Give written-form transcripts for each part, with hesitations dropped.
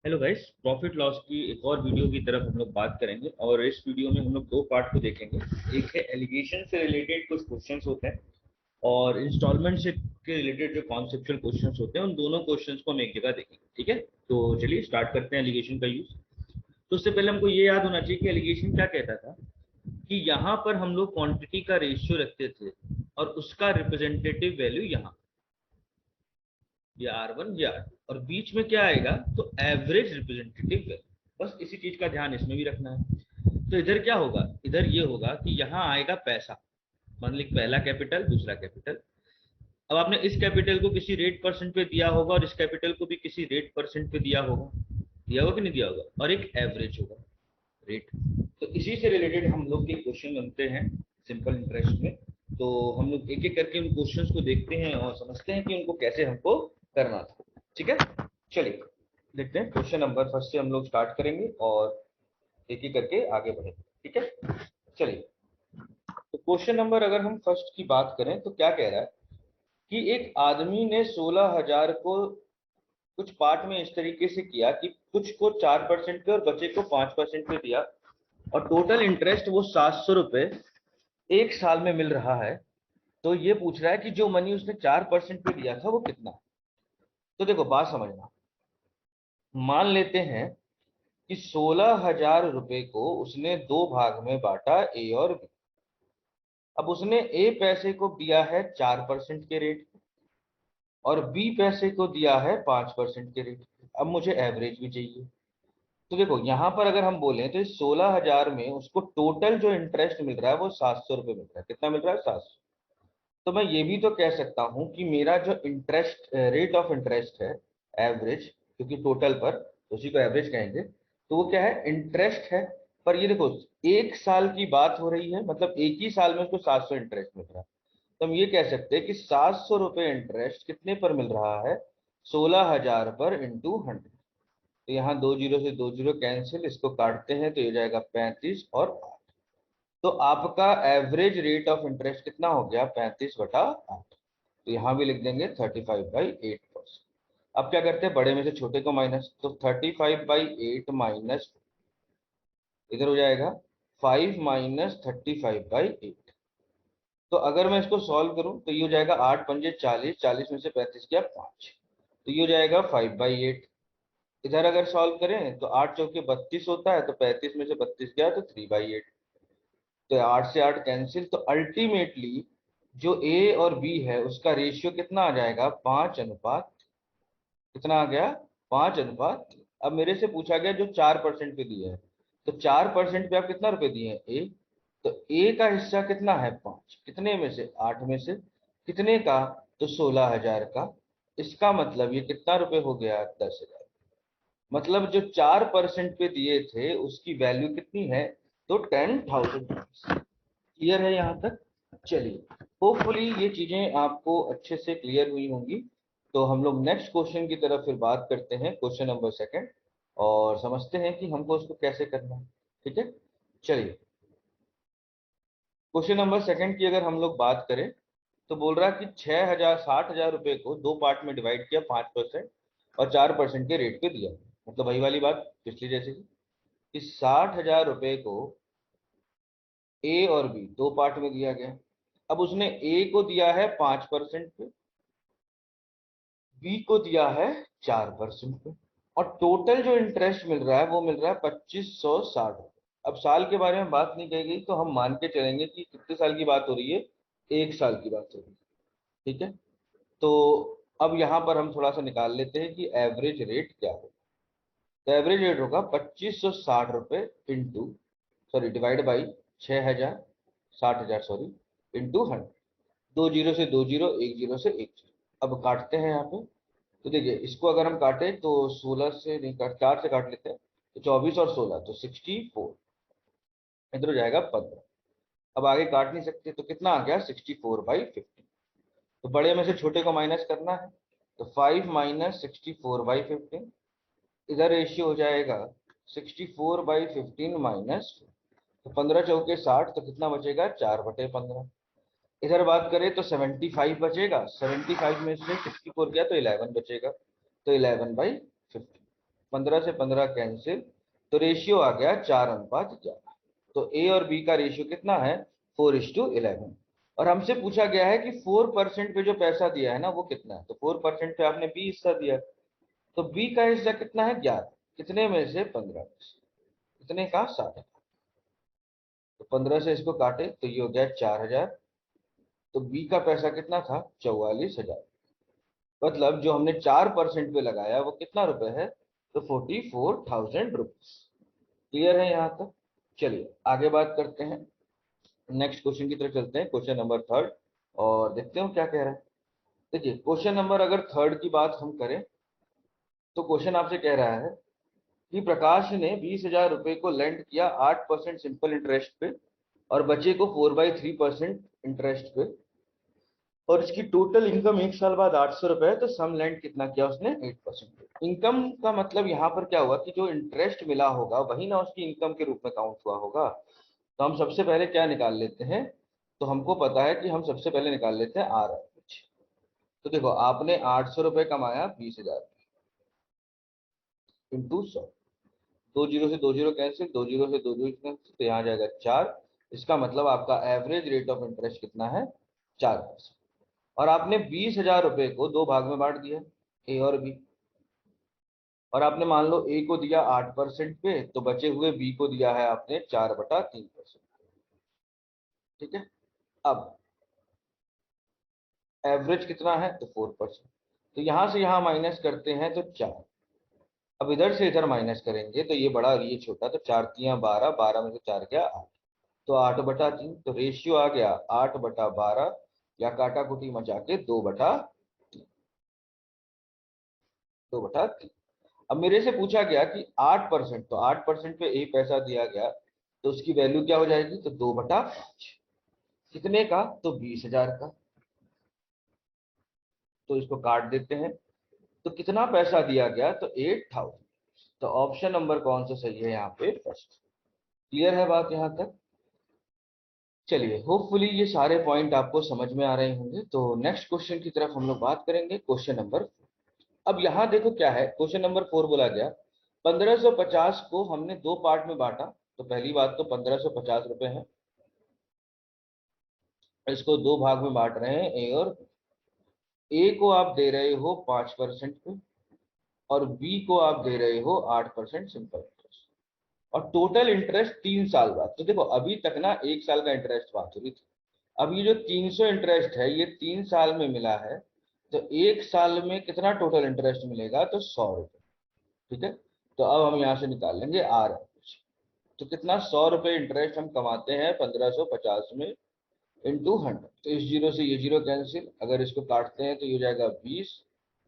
Hello guys, profit loss की एक और वीडियो की तरफ हम लोग बात करेंगे और इस वीडियो में हम लोग दो पार्ट को देखेंगे। एक है एलिगेशन से रिलेटेड कुछ क्वेश्चंस होते हैं और इंस्टॉलमेंट से के रिलेटेड जो कॉन्सेप्चुअल क्वेश्चंस होते हैं उन दोनों क्वेश्चंस को हम एक जगह देखेंगे। ठीक है, तो चलिए स्टार्ट करते हैं एलिगेशन का यूज। तो उससे पहले हमको ये याद होना चाहिए कि एलिगेशन क्या कहता था कि यहाँ पर हम लोग क्वांटिटी का रेशियो रखते थे और उसका रिप्रेजेंटेटिव वैल्यू यहाँ, ये R1 ये R2 और बीच में क्या आएगा तो एवरेज रिप्रेजेंटेटिव वैल्यू। बस इसी चीज का ध्यान इसमें भी रखना है। तो इधर क्या होगा, इधर ये होगा कि यहाँ आएगा पैसा। मान ली पहला कैपिटल दूसरा कैपिटल। अब आपने इस कैपिटल को किसी रेट परसेंट पे दिया होगा और इस कैपिटल को भी किसी रेट परसेंट पे दिया होगा कि नहीं दिया होगा, और एक एवरेज होगा रेट। तो इसी से रिलेटेड हम लोग के क्वेश्चन बनते हैं सिंपल इंटरेस्ट में। तो हम लोग एक एक करके उन क्वेश्चंस को देखते हैं और समझते हैं कि उनको कैसे हमको करना था। ठीक है, चलिए देखते हैं। क्वेश्चन नंबर फर्स्ट से हम लोग स्टार्ट करेंगे और एक एक करके आगे बढ़ेंगे। ठीक है, चलिए। तो क्वेश्चन नंबर अगर हम फर्स्ट की बात करें तो क्या कह रहा है कि एक आदमी ने 16,000 को कुछ पार्ट में इस तरीके से किया कि कुछ को 4% पे और बचे को 5% पे दिया और टोटल इंटरेस्ट वो 700 रुपए एक साल में मिल रहा है। तो ये पूछ रहा है कि जो मनी उसने 4% पे दिया था वो कितना। तो देखो बात समझना। मान लेते हैं कि 16,000 रुपए को उसने दो भाग में बांटा, ए और बी। अब उसने ए पैसे को दिया है 4% के रेट पे और बी पैसे को दिया है 5% के रेट पे। अब मुझे एवरेज भी चाहिए। तो देखो यहां पर अगर हम बोलें तो इस 16,000 में उसको टोटल जो इंटरेस्ट मिल रहा है वो 700 रुपये मिल रहा है। कितना मिल रहा है? 700। तो मैं ये भी तो कह सकता हूं कि मेरा जो इंटरेस्ट रेट ऑफ इंटरेस्ट है एवरेज, क्योंकि टोटल पर तो उसी को एवरेज कहेंगे, तो वो क्या है? इंटरेस्ट है। पर ये देखो एक साल की बात हो रही है, मतलब एक ही साल में उसको 700 इंटरेस्ट मिल रहा है। तो हम ये कह सकते हैं कि 700 रुपये इंटरेस्ट कितने पर मिल रहा है? 16,000 पर इंटू 100। तो यहाँ दो जीरो से दो जीरो कैंसिल, इसको काटते हैं तो ये जाएगा 35 और 8। तो आपका एवरेज रेट ऑफ इंटरेस्ट कितना हो गया? 35/8। तो यहाँ भी लिख देंगे 35/8%। अब क्या करते हैं? बड़े में से छोटे को माइनस, तो 35/8 माइनस इधर हो जाएगा 5 माइनस 35/8। तो अगर मैं इसको सॉल्व करूं तो ये हो जाएगा 8×5 = 40, 40 में से 35 गया 5, तो ये हो जाएगा 5/8। इधर अगर सॉल्व करें तो 8×4 = 32 होता है, तो 35 में से 32 गया तो 3/8। तो 8 से 8 कैंसिल, तो अल्टीमेटली जो ए और बी है उसका रेशियो कितना आ जाएगा? 5 अनुपात कितना आ गया? 5 अनुपात। अब मेरे से पूछा गया जो 4% पे दिया है, तो 4% पे आप कितना रुपए दिए हैं? ए। तो ए का हिस्सा कितना है? 5। कितने में से? 8 में से। कितने का? तो 16,000 का। इसका मतलब ये कितना रुपए हो गया? 10,000। मतलब जो 4% पे दिए थे उसकी वैल्यू कितनी है? तो 10,000। क्लियर है यहाँ तक? चलिए, होपफुली ये चीजें आपको अच्छे से क्लियर हुई होंगी। तो हम लोग नेक्स्ट क्वेश्चन की तरफ फिर बात करते हैं, क्वेश्चन नंबर सेकंड, और समझते हैं कि हमको उसको कैसे करना है। ठीक है, चलिए। क्वेश्चन नंबर सेकंड की अगर हम लोग बात करें तो बोल रहा है कि 6,000 60,000 रुपए को दो पार्ट में डिवाइड किया, 5% और 4% के रेट पे दिया। मतलब वही वाली बात पिछली जैसे कि 60,000 रुपए को ए और बी दो पार्ट में दिया गया। अब उसने ए को दिया है 5% पे, बी को दिया है 4% पे, और टोटल जो इंटरेस्ट मिल रहा है वो मिल रहा है 2560 रुपये। अब साल के बारे में बात नहीं कही गई तो हम मान के चलेंगे कि कितने साल की बात हो रही है? एक साल की बात हो रही है। ठीक है, तो अब यहाँ पर हम थोड़ा सा निकाल लेते हैं कि एवरेज रेट क्या होगा। तो एवरेज रेट होगा 2560 रुपये into, sorry divide by 6,000, 60,000 sorry, into 100। दो जीरो से दो जीरो, एक जीरो से एक जीरो। अब काटते हैं यहाँ पे। तो देखिए इसको अगर हम काटे तो 16 से नहीं काट, 4 से काट लेते हैं, तो 24 और 16 तो 64। इधर हो जाएगा 15। अब आगे काट नहीं सकते तो कितना आ गया? 64/50। तो बड़े में से छोटे को माइनस करना है, तो 5 माइनस 64/15। इधर रेशियो हो जाएगा 64/15 माइनस, तो 15×4 = 60, तो कितना बचेगा? 4/15। इधर बात करें तो 75 बचेगा, 75 में से 64 गया तो 11 बचेगा, तो 11/50। 15 से 15 कैंसिल, तो रेशियो आ गया 4:11। तो ए और बी का रेशियो कितना है? 4:11। और हमसे पूछा गया है कि 4% पे जो पैसा दिया है ना वो कितना है, तो 4% पे आपने बी हिस्सा दिया, तो बी का हिस्सा कितना है? 11। कितने में से? 15 में से। कितने का? 60। तो 15 से इसको काटे तो ये हो गया 4000। तो बी का पैसा कितना था? 44,000। मतलब जो हमने 4% पे लगाया वो कितना रुपए है? तो 44,000 रुपीज। क्लियर है यहाँ तक? चलिए आगे बात करते हैं, नेक्स्ट क्वेश्चन की तरफ चलते हैं, क्वेश्चन नंबर थर्ड, और देखते हैं क्या कह रहा है। देखिए क्वेश्चन नंबर अगर थर्ड की बात हम करें तो क्वेश्चन आपसे कह रहा है कि प्रकाश ने 20,000 रुपए को लेंड किया 8% सिंपल इंटरेस्ट पे और बचे को 4/3% इंटरेस्ट पे, और इसकी टोटल इनकम एक साल बाद 800 रुपए है, तो सम लेंड कितना किया उसने? 8%। इनकम का मतलब यहाँ पर क्या हुआ कि जो इंटरेस्ट मिला होगा वही ना उसकी इनकम के रूप में काउंट हुआ होगा। तो हम सबसे पहले क्या निकाल लेते हैं? तो हमको पता है कि हम सबसे पहले निकाल लेते हैं आर एवरेज। तो देखो आपने 800 रुपए कमाया 20,000 इंटू 100, 2 जीरो से 2 जीरो कैंसिल, 2 जीरो से 2 जीरो कैंसिल, तो यहाँ जाएगा 4। इसका मतलब आपका एवरेज रेट ऑफ इंटरेस्ट कितना है? 4%। और आपने 20,000 रुपए को दो भाग में बांट दिया, ए और बी, और आपने मान लो ए को दिया 8% पे, तो बचे हुए बी को दिया है आपने 4/3%। ठीक है। अब एवरेज कितना है? तो 4%। तो यहां से यहां माइनस करते हैं तो 4। अब इधर से इधर माइनस करेंगे तो ये बड़ा और ये छोटा, तो 4×3 = 12, 12 में से 4 गया 8, तो 8/3। तो रेशियो आ गया 8/12, या काटा कुटी मचा के 2/3। अब मेरे से पूछा गया कि 8%, तो 8% पे ए पैसा दिया गया, तो उसकी वैल्यू क्या हो जाएगी? तो 2/5। कितने का? तो 20,000 का। तो इसको काट देते हैं, तो कितना पैसा दिया गया? तो 8,000। तो ऑप्शन नंबर कौन सा सही है यहाँ पे? फर्स्ट। क्लियर है बात यहाँ तक? चलिए होपफुली ये सारे पॉइंट आपको समझ में आ रहे होंगे। तो नेक्स्ट क्वेश्चन की तरफ हम लोग बात करेंगे, क्वेश्चन नंबर। अब यहाँ देखो क्या है, क्वेश्चन नंबर 4 बोला गया 1550 को हमने दो पार्ट में बांटा। तो पहली बात तो 1550 रुपए है, इसको दो भाग में बांट रहे हैं, ए और ए को आप दे रहे हो 5% पे, और बी को आप दे रहे हो 8% सिंपल इंटरेस्ट, और टोटल इंटरेस्ट 3 साल बाद। तो देखो अभी तक ना 1 साल का इंटरेस्ट बात हो रही थी, अब ये जो 300 इंटरेस्ट है ये 3 साल में मिला है, तो 1 साल में कितना टोटल इंटरेस्ट मिलेगा? तो 100 रुपए। ठीक है। तो अब हम यहाँ से निकाल लेंगे आर एवरेज। तो कितना? 100 रुपए इंटरेस्ट हम कमाते हैं 1550 में, इंटू 100। तो इस जीरो से ये जीरो कैंसिल, अगर इसको काटते हैं तो ये हो जाएगा 20,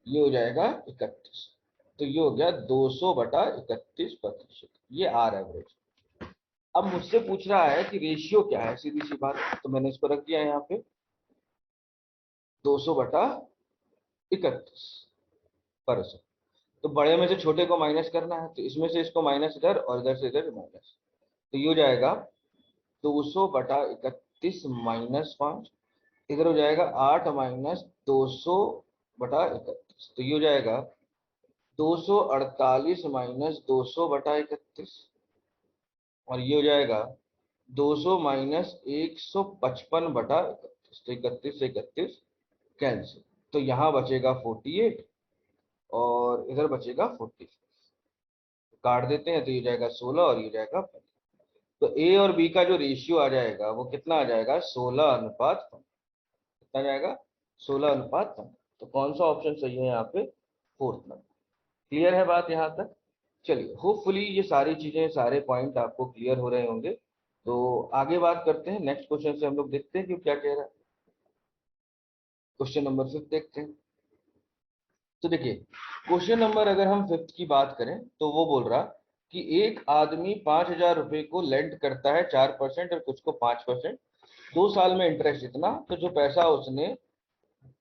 ये हो जाएगा 31, तो ये हो गया 200/31%। ये आर एवरेज। अब मुझसे पूछ रहा है कि रेशियो क्या है, सीधी सी बात, तो मैंने इसको रख दिया यहाँ पे 200/31%। तो बड़े में से छोटे को माइनस करना है, तो इसमें से इसको माइनस इधर और इधर से इधर माइनस, तो ये हो जाएगा 200/31 -5, इधर हो जाएगा 8 - 200/31, तो ये हो जाएगा 248 - 200/31, और ये हो जाएगा 200 - 155/31, तो 31 से 31 कैंसिल, तो यहाँ बचेगा 48 और इधर बचेगा 40। काट देते हैं तो ये जाएगा 16 और ये जाएगा 15। तो ए और बी का जो रेशियो आ जाएगा वो कितना आ जाएगा? 16:15। कितना जाएगा? 16:15। तो कौन सा ऑप्शन सही है यहाँ पे? Fourth number. क्लियर है बात यहाँ तक? चलिए होपफुली ये सारी चीजें, सारे पॉइंट आपको क्लियर हो रहे होंगे। तो आगे बात करते हैं, नेक्स्ट क्वेश्चन से हम लोग देखते हैं कि क्या कह रहा है। क्वेश्चन नंबर 5 देखते हैं। तो देखिए क्वेश्चन नंबर अगर हम 5 की बात करें तो वो बोल रहा कि एक आदमी 5,000 रुपए को लेंड करता है 4% और कुछ को 5%, 2 साल में इंटरेस्ट इतना, तो जो पैसा उसने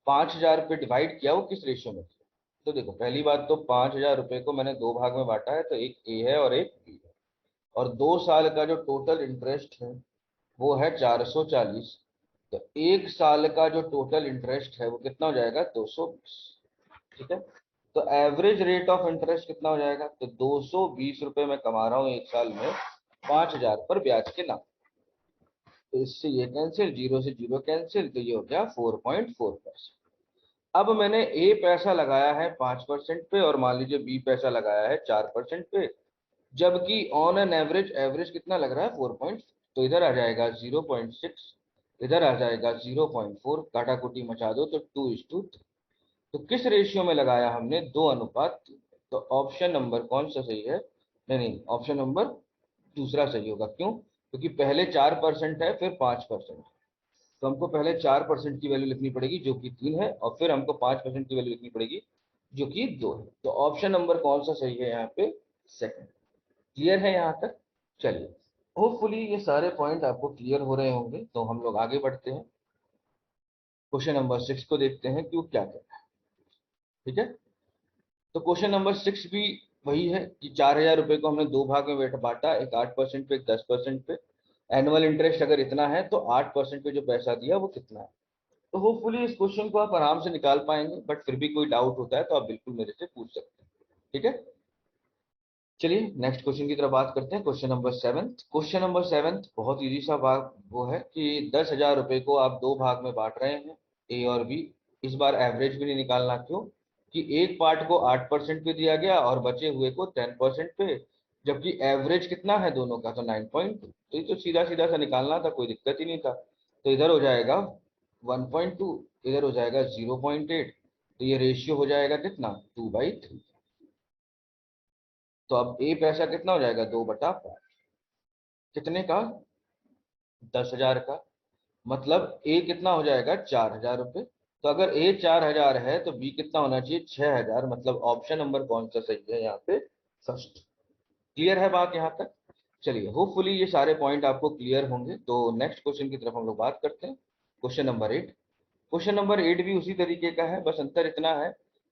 5,000 पे डिवाइड किया वो किस रेशियो में था? तो देखो पहली बात तो 5,000 रुपए को मैंने दो भाग में बांटा है, तो एक ए है और एक बी है, और 2 साल का जो टोटल इंटरेस्ट है वो है 440। तो एक साल का जो टोटल इंटरेस्ट है वो कितना हो जाएगा? 220। ठीक है। तो एवरेज रेट ऑफ इंटरेस्ट कितना हो जाएगा, तो 220 रुपए मैं कमा रहा हूँ एक साल में 5,000 पर ब्याज के नाम। तो इससे ये कैंसिल, जीरो से जीरो कैंसिल, तो ये हो गया 4.4%। अब मैंने ए पैसा लगाया है 5% पे और मान लीजिए बी पैसा लगाया है 4% पे, जबकि ऑन एन एवरेज एवरेज कितना लग रहा है 4. तो इधर आ जाएगा 0.6, इधर आ जाएगा 0.4, काटा कुटी मचा दो तो 2:3। तो किस रेशियो में लगाया हमने, 2:3। तो ऑप्शन नंबर कौन सा सही है, नहीं नहीं, ऑप्शन नंबर दूसरा सही होगा। क्यों, क्योंकि पहले 4% है फिर 5%। तो हमको पहले 4% की वैल्यू लिखनी पड़ेगी जो कि 3 है, और फिर हमको 5% की वैल्यू लिखनी पड़ेगी जो कि 2 है। तो ऑप्शन नंबर कौन सा सही है यहाँ पे, सेकंड। क्लियर है यहाँ तक। चलिए, होपफुली ये सारे पॉइंट आपको क्लियर हो रहे होंगे। तो हम लोग आगे बढ़ते हैं, क्वेश्चन नंबर 6 को देखते हैं कि वो क्या कहता है। ठीक है, तो क्वेश्चन नंबर 6 भी वही है कि 4,000 रुपए को हमने दो भाग में बांटा, एक 8% पे एक 10% पे। एनुअल इंटरेस्ट अगर इतना है तो 8% पे जो पैसा दिया वो कितना है। तो होपफुली इस क्वेश्चन को आप आराम से निकाल पाएंगे, बट फिर भी कोई डाउट होता है तो आप बिल्कुल मेरे से पूछ सकते हैं। ठीक है, चलिए नेक्स्ट क्वेश्चन की तरफ बात करते हैं। Question number 7। क्वेश्चन नंबर 7 बहुत इजी सा भाग वो है कि 10,000 रुपए को आप दो भाग में बांट रहे हैं, ए और बी। इस बार एवरेज भी नहीं निकालना, क्यों कि एक पार्ट को 8% पे दिया गया और बचे हुए को 10% पे, जबकि एवरेज कितना है दोनों का, तो 9.2। तो ये तो सीधा सीधा सा निकालना था, कोई दिक्कत ही नहीं था। तो इधर हो जाएगा 1.2, इधर हो जाएगा 0.8। तो ये रेशियो हो जाएगा कितना, 2/3। तो अब ए पैसा कितना हो जाएगा, 2/5। कितने का, 10,000 का। मतलब ए कितना हो जाएगा, 4,000 रुपये। तो अगर ए 4,000 है तो बी कितना होना चाहिए, 6,000। मतलब ऑप्शन नंबर कौन सा सही है यहाँ पे, फर्स्ट। क्लियर है बात यहाँ तक। चलिए, होपफुली ये सारे पॉइंट आपको क्लियर होंगे। तो नेक्स्ट क्वेश्चन की तरफ हम लोग बात करते हैं, क्वेश्चन नंबर 8। क्वेश्चन नंबर 8 भी उसी तरीके का है, बस अंतर इतना है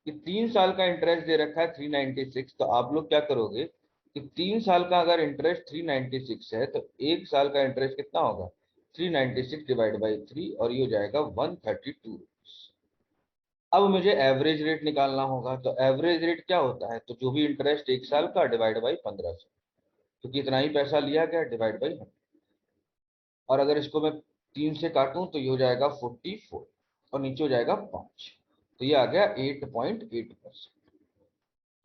कि 3 साल का इंटरेस्ट दे रखा है 396। तो आप लोग क्या करोगे कि 3 साल का अगर इंटरेस्ट 396 है तो एक साल का इंटरेस्ट कितना होगा, 396 डिवाइड बाई 3, और ये हो जाएगा 132। अब मुझे एवरेज रेट निकालना होगा। तो एवरेज रेट क्या होता है, तो जो भी इंटरेस्ट एक साल का डिवाइड बाई 1500, तो कितना ही पैसा लिया गया डिवाइड बाई 100। और अगर इसको मैं 3 से काटूं तो ये हो जाएगा 44 और नीचे हो जाएगा 5। तो ये आ गया 8.8%।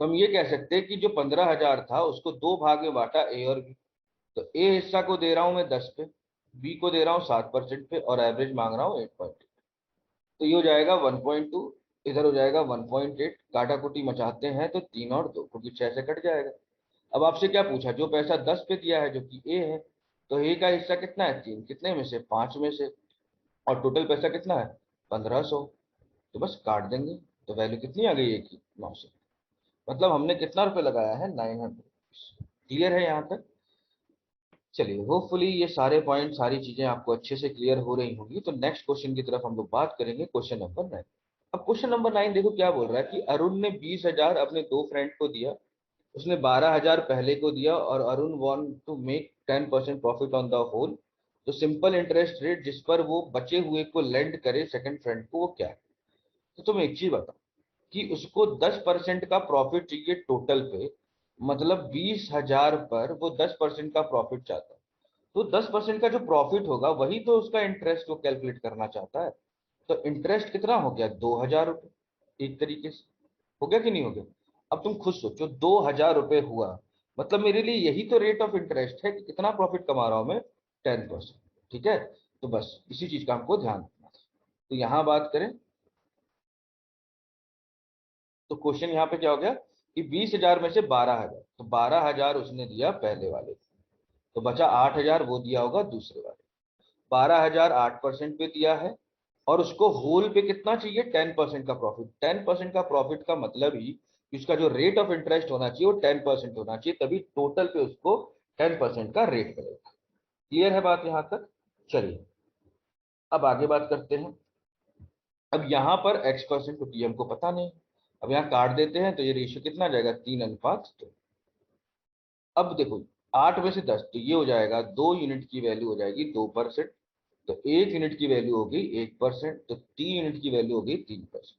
तो हम ये कह सकते हैं कि जो 15,000 था उसको दो भाग में बांटा, ए और बी। तो ए हिस्सा को दे रहा हूं मैं 10 पे, बी को दे रहा हूँ 7% पे, और एवरेज मांग रहा हूँ 8. तो ये हो जाएगा 1.2, इधर हो जाएगा 1.8। काटा कुटी मचाते हैं तो 3 और 2, क्योंकि 6 से कट जाएगा। अब आपसे क्या पूछा, जो पैसा 10 पे दिया है जो कि ए है, तो ए का हिस्सा कितना है, 3 कितने में से, 5 में से। और टोटल पैसा कितना है, 1,500। तो बस काट देंगे, तो वैल्यू कितनी आ गई ए की, 900। मतलब हमने कितना रुपए लगाया है, 900। क्लियर है यहाँ तक। चलिए, होपफुली ये सारे पॉइंट सारी चीजें आपको अच्छे से क्लियर हो रही होंगी। तो नेक्स्ट क्वेश्चन की तरफ हम लोग बात करेंगे, क्वेश्चन नंबर 9। अब क्वेश्चन नंबर 9 देखो क्या बोल रहा है कि अरुण ने 20,000 अपने दो फ्रेंड को दिया। उसने 12,000 पहले को दिया और Arun want to make 10% profit on the whole. तो सिंपल इंटरेस्ट रेट जिस पर वो बचे हुए को लेंड करे सेकंड फ्रेंड को, वो क्या है। तो तुम एक चीज बताओ कि उसको 10% का प्रॉफिट चाहिए टोटल पे, मतलब 20,000 पर वो 10% का प्रॉफिट चाहता है। तो 10% का जो प्रॉफिट होगा वही तो उसका इंटरेस्ट वो कैलकुलेट करना चाहता है। तो इंटरेस्ट कितना हो गया, 2,000 रुपये। एक तरीके से हो गया कि नहीं हो गया। अब तुम खुद सोचो, 2,000 रुपये हुआ, मतलब मेरे लिए यही तो रेट ऑफ इंटरेस्ट है कि कितना प्रॉफिट कमा रहा हूं मैं, 10%। ठीक है, तो बस इसी चीज का हमको ध्यान रखना है। तो यहां बात करें तो क्वेश्चन यहाँ पे क्या हो गया कि 20,000 में से 12,000, तो 12,000 उसने दिया पहले वाले, तो बचा 8,000 वो दिया होगा दूसरे वाले। 12,000 8% पे दिया है, और उसको होल पे कितना चाहिए, 10% का प्रॉफिट। 10% का प्रॉफिट का मतलब ही कि उसका जो रेट ऑफ इंटरेस्ट होना चाहिए वो 10% होना चाहिए, तभी टोटल पे उसको 10% का रेट मिलेगा। क्लियर है बात यहाँ तक। चलिए, अब आगे बात करते हैं। अब यहाँ पर X%, क्योंकि हमको पता नहीं, अब यहाँ काट देते हैं तो ये रेशियो कितना आ जाएगा, 3:2। अब देखो, 8 में से 10, तो ये हो जाएगा 2 यूनिट की वैल्यू हो जाएगी 2%। तो 1 यूनिट की वैल्यू हो गई 1%, तो 3 यूनिट की वैल्यू हो गई 3%।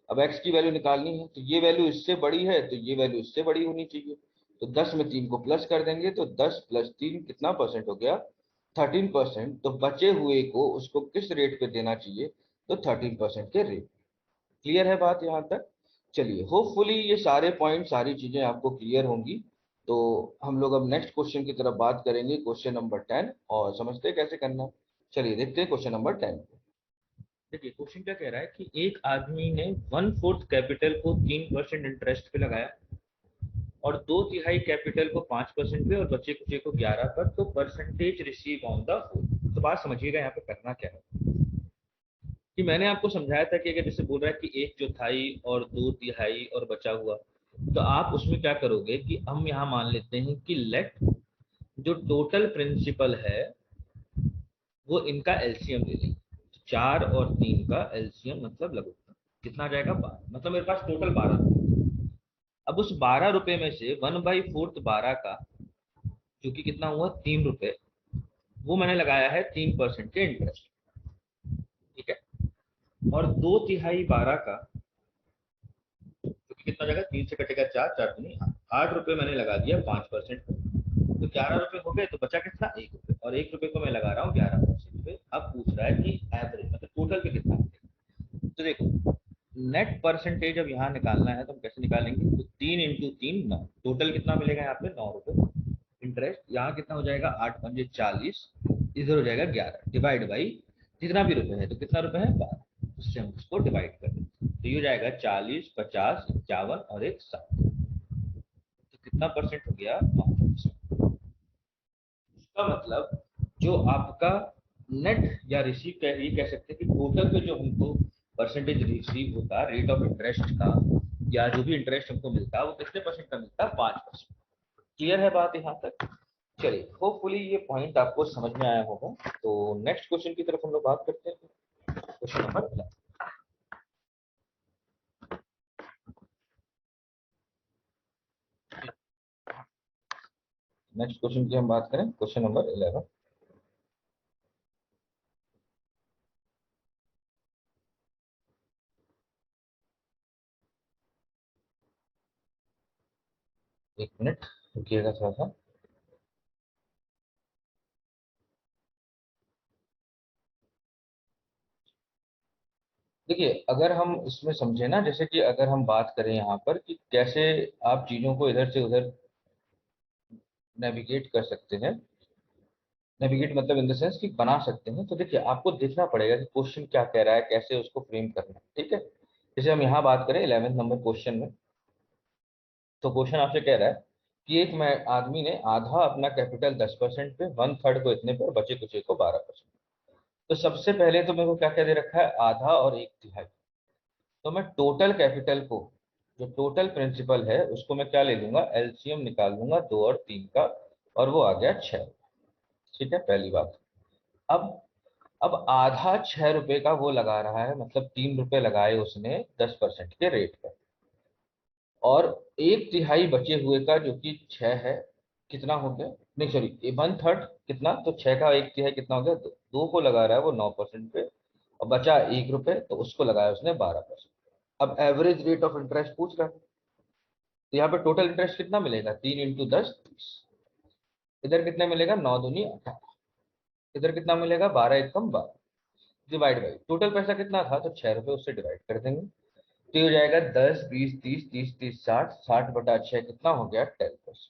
अब x की वैल्यू निकालनी है, तो ये वैल्यू इससे बड़ी है तो ये वैल्यू इससे बड़ी होनी चाहिए। तो 10 में 3 को प्लस कर देंगे तो 10 प्लस 3 कितना परसेंट हो गया, 13%। तो बचे हुए को उसको किस रेट पे देना चाहिए, तो 13% के रेट। क्लियर है बात यहाँ तक? चलिए, होपफुली ये सारे पॉइंट, सारी चीजें आपको क्लियर होंगी। तो हम लोग अब नेक्स्ट क्वेश्चन की तरफ बात करेंगे, क्वेश्चन नंबर 10, और समझते हैं कैसे करना। चलिए देखते हैं क्वेश्चन नंबर 10। देखिए क्वेश्चन क्या कह रहा है कि एक आदमी ने 1/4 कैपिटल को 3% इंटरेस्ट पे लगाया और 2/3 कैपिटल को 5% पे और बचे कुचे को 11 पर, तो percentage receive on the whole. तो बात समझिएगा यहाँ पे करना क्या है कि मैंने आपको समझाया था कि अगर जैसे बोल रहा है कि 1/4 और 2/3 और बचा हुआ, तो आप उसमें क्या करोगे कि हम यहाँ मान लेते हैं कि लेट जो टोटल प्रिंसिपल है वो इनका एलसीएम ले लेंगे। 4 और 3 का एलसीएम मतलब लघुत्तम कितना आ जाएगा, 12। मतलब मेरे पास टोटल 12। अब उस 12 रुपए में से 1/4 12 का, जो कि कितना हुआ 3 रुपए, वो मैंने लगाया है 3% के इंटरेस्ट। ठीक है। और 2/3 12 का, जो कि कितना जाएगा, 3 से कटेगा 4, 4 दूनी 8 रुपए मैंने लगा दिया 5% को। तो 11 रुपए हो गए, तो बचा कितना, 1 रुपए। और 1 रुपए को मैं लगा रहा हूँ 11% पे। अब पूछ रहा है कि एवरेज मतलब टोटल पे कितना मिलेगा। तो देखो, नेट परसेंटेज अब यहाँ निकालना है तो हम कैसे निकालेंगे, तो 3 × 3 9, टोटल कितना मिलेगा यहाँ पे 9 रुपए। इंटरेस्ट यहाँ कितना हो जाएगा, 8×5 = 40, इधर हो जाएगा 11, डिवाइड बाई जितना भी रुपए है, तो कितना रुपए है 12, उससे हम उसको डिवाइड कर देते हैं। तो ये हो जाएगा 40, 50, 51 और एक 7। तो कितना परसेंट हो गया, 9%। इसका मतलब जो आपका नेट या रिसीव कह, ये कह सकते हैं कि टोटल पे जो हमको परसेंटेज रिसीव होता है रेट ऑफ इंटरेस्ट का, या जो भी इंटरेस्ट हमको मिलता है वो कितने परसेंट का मिलता है, 5%। क्लियर है बात यहाँ तक? चलिए, होपफुली ये पॉइंट आपको समझ में आया होगा। तो नेक्स्ट क्वेश्चन की तरफ हम लोग बात करते हैं, क्वेश्चन नंबर 11। नेक्स्ट क्वेश्चन की हम बात करें, क्वेश्चन नंबर 11। एक मिनट रुकिएगा थोड़ा सा। देखिए, अगर हम इसमें समझे ना, जैसे कि अगर हम बात करें यहाँ पर कि कैसे आप चीजों को इधर से उधर नेविगेट कर सकते हैं, नेविगेट मतलब इन द सेंस कि बना सकते हैं। तो देखिए, आपको देखना पड़ेगा कि क्वेश्चन क्या कह रहा है, कैसे उसको फ्रेम करना है। ठीक है। जैसे हम यहाँ बात करें 11th नंबर क्वेश्चन में, तो क्वेश्चन आपसे कह रहा है कि एक मैं आदमी ने आधा अपना कैपिटल 10% पे, 1/3 को इतने पर, बचे कुचे को 12%। तो सबसे पहले तो मेरे को क्या क्या दे रखा है, आधा और 1/3। तो मैं टोटल कैपिटल को, जो टोटल प्रिंसिपल है उसको मैं क्या ले लूंगा, एलसीएम निकाल लूंगा 2 और 3 का, और वो आ गया 6। ठीक है, पहली बात। अब अब आधा 6 रुपए का वो लगा रहा है, मतलब 3 रुपए लगाए उसने 10% के रेट पर, और 1/3 बचे हुए का जो कि 6 है, कितना हो गया, नहीं सॉरी 1/3 कितना, तो 6 का 1/3 कितना हो गया, 2 को लगा रहा है वो 9% पे, और बचा 1 रुपए, तो उसको लगाया उसने 12%। अब एवरेज रेट ऑफ इंटरेस्ट पूछ रहा है, तो यहाँ पे टोटल इंटरेस्ट कितना मिलेगा, 3 × 10 30। इधर कितने मिलेगा, 9 दूनी 18। इधर कितना मिलेगा, 12 एकम 12, डिवाइड बाई टोटल पैसा कितना था, तो 6 रुपए, उससे डिवाइड कर देंगे। तो ये हो जाएगा 10 20 30 30 30 60, 60/6 कितना हो गया, 10%।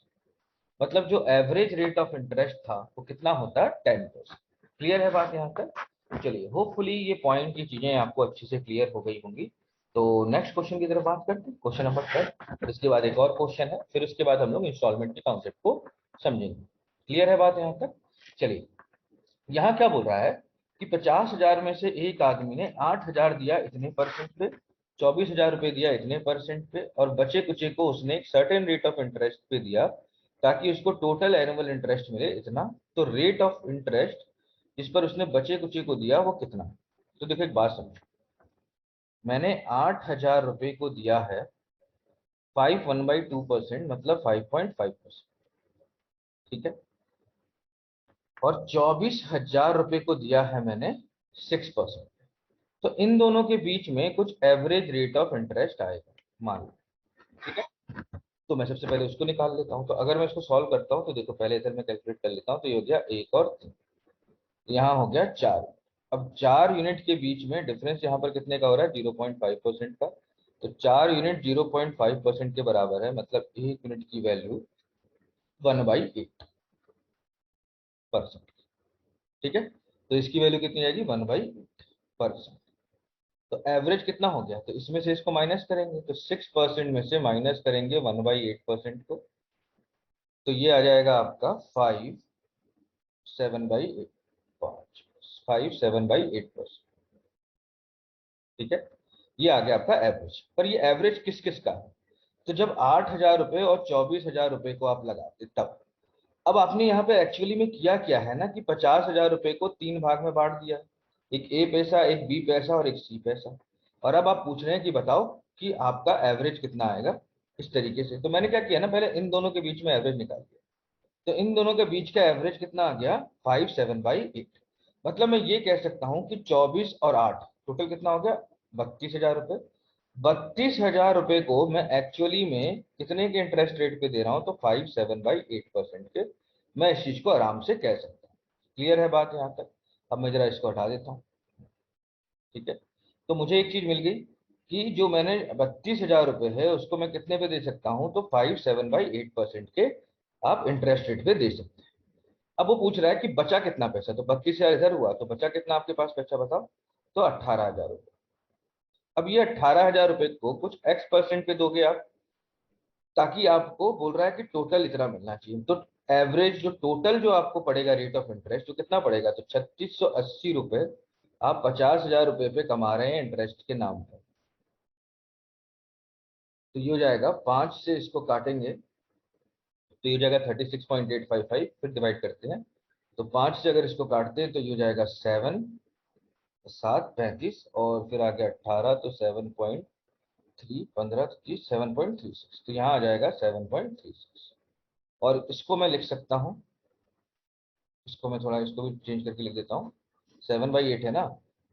मतलब जो एवरेज रेट ऑफ इंटरेस्ट था वो कितना होता है, 10%। क्लियर है बात यहाँ तक? चलिए, होपफुली ये पॉइंट की चीजें आपको अच्छे से क्लियर हो गई होंगी। तो नेक्स्ट क्वेश्चन की तरफ बात करते हैं, क्वेश्चन नंबर 10। इसके बाद एक और क्वेश्चन है, फिर उसके बाद हम लोग इंस्टॉलमेंट के कॉन्सेप्ट को समझेंगे। क्लियर है बात यहाँ तक? चलिए, यहाँ क्या बोल रहा है कि 50,000 में से एक आदमी ने 8,000 दिया इतने परसेंट पे, 24,000 रुपए दिया इतने परसेंट पे, और बचे कुचे को उसने एक सर्टेन रेट ऑफ इंटरेस्ट पे दिया, ताकि उसको टोटल एनुअल इंटरेस्ट मिले इतना। तो रेट ऑफ इंटरेस्ट जिस पर उसने बचे कुचे को दिया वो कितना है। तो देखो, एक बात समझो, मैंने 8,000 रुपए को दिया है 5 1/2%, मतलब 5.5%। ठीक है। और 24,000 रुपए को दिया है मैंने 6%। तो इन दोनों के बीच में कुछ एवरेज रेट ऑफ इंटरेस्ट आएगा मान लो, ठीक है। तो मैं सबसे पहले उसको निकाल लेता हूँ। तो अगर मैं इसको सॉल्व करता हूँ तो देखो पहले इधर मैं कैलकुलेट कर लेता हूँ। तो ये हो गया 1 और 3, यहाँ हो गया 4। अब 4 यूनिट के बीच में डिफरेंस यहाँ पर कितने का हो रहा है, 0.5% का। तो 4 यूनिट 0.5% के बराबर है, मतलब 1 यूनिट की वैल्यू 1/8%। ठीक है, तो इसकी वैल्यू कितनी आएगी, 1/8%। तो एवरेज कितना हो गया, तो इसमें से इसको माइनस करेंगे, तो 6% में से माइनस करेंगे 1/8% को, तो ये आ जाएगा आपका 5/7/8%। ठीक है, ये आ गया आपका एवरेज। पर ये एवरेज किस किस का है, तो जब 8,000 रुपए और 24,000 रुपए को आप लगाते तब। अब आपने यहाँ पे एक्चुअली में किया क्या है ना, कि 50,000 रुपए को 3 भाग में बांट दिया, एक ए पैसा, एक बी पैसा और एक सी पैसा। और अब आप पूछ रहे हैं कि बताओ कि आपका एवरेज कितना आएगा, इस तरीके से। तो मैंने क्या किया ना, पहले इन दोनों के बीच में एवरेज निकाल दिया। तो इन दोनों के बीच का एवरेज कितना आ गया, 5/7/8। मतलब मैं ये कह सकता हूँ कि 24 और 8 टोटल कितना हो गया, 32,000 रुपए। 32,000 रुपए को मैं एक्चुअली में कितने के इंटरेस्ट रेट पे दे रहा हूँ, तो 5/7/8% के। मैं इस चीज को आराम से कह सकता हूँ। क्लियर है बात यहाँ तक। अब मैं जरा इसको हटा देता हूँ। ठीक है, तो मुझे एक चीज मिल गई कि जो मैंने 32,000 रुपए है उसको मैं कितने पे दे सकता हूँ, तो 5/7/8% के आप इंटरेस्ट रेट पे दे सकते हैं। अब वो पूछ रहा है कि बचा कितना पैसा, तो 32,000 इधर हुआ, तो बचा कितना आपके पास पैसा बताओ, तो 18,000 रुपये। अब ये 18,000 रुपये को कुछ x% पे दोगे आप, ताकि आपको बोल रहा है कि टोटल इतना मिलना चाहिए। तो एवरेज जो टोटल जो आपको पड़ेगा रेट ऑफ इंटरेस्ट, तो कितना पड़ेगा, तो 3680 रुपये आप 50,000 रुपये पे कमा रहे हैं इंटरेस्ट के नाम पर। तो ये हो जाएगा, 5 से इसको काटेंगे तो ये हो जाएगा 36.855, फिर डिवाइड करते हैं। तो 5 से अगर इसको काटते हैं तो ये हो जाएगा 7, 7 35 और फिर आ गया 18, तो 7.3, 15 30, 7.36, तो यहाँ आ जाएगा 7.36। और इसको मैं लिख सकता हूँ, इसको मैं थोड़ा इसको भी चेंज करके लिख देता हूँ। 7/8 है ना,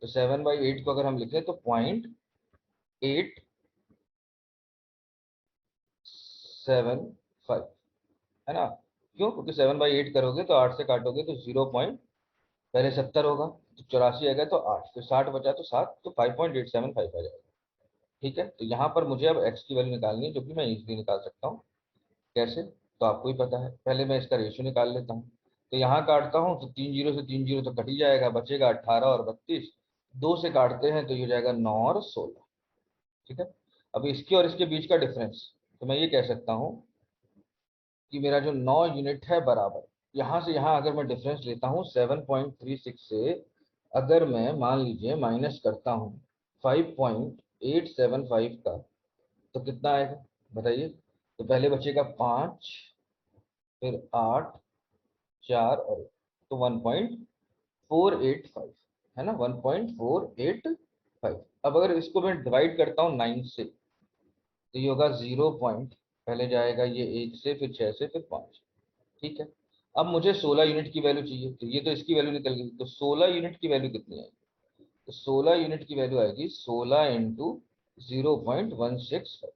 तो 7/8 को अगर हम लिखें तो 0.875 है ना। क्यों, क्योंकि 7/8 करोगे तो 8 से काटोगे तो 0. पहले 70 होगा, तो 84 आएगा, तो 8, फिर 60 बचा तो 7, तो 5.875 आ जाएगा। ठीक है, तो यहाँ पर मुझे अब x की वैल्यू निकालनी है, जो कि मैं इजीली निकाल सकता हूँ। कैसे, तो आपको ही पता है। पहले मैं इसका रेशियो निकाल लेता हूँ। तो यहाँ काटता हूँ तो 3 जीरो से 3 जीरो तो कट ही जाएगा, बचेगा 18 और 32। 2 से काटते हैं तो ये हो जाएगा 9 और 16। ठीक है, अब इसके और इसके बीच का डिफरेंस, तो मैं ये कह सकता हूँ कि मेरा जो 9 यूनिट है बराबर, यहाँ से यहाँ अगर मैं डिफरेंस लेता हूँ 7.36 से, अगर मैं मान लीजिए माइनस करता हूँ 5.875 का, तो कितना आएगा बताइए। तो पहले बचेगा 5, फिर 8, 4 और 1, तो 1.485 है ना, 1.485। अब अगर इसको मैं डिवाइड करता हूँ 9 से, तो ये होगा 0 पॉइंट, पहले जाएगा ये 1 से, फिर 6 से, फिर 5। ठीक है, अब मुझे 16 यूनिट की वैल्यू चाहिए, तो ये तो इसकी वैल्यू निकल गई, तो 16 यूनिट की वैल्यू कितनी आएगी, तो 16 यूनिट की वैल्यू आएगी 16 इंटू 0.165।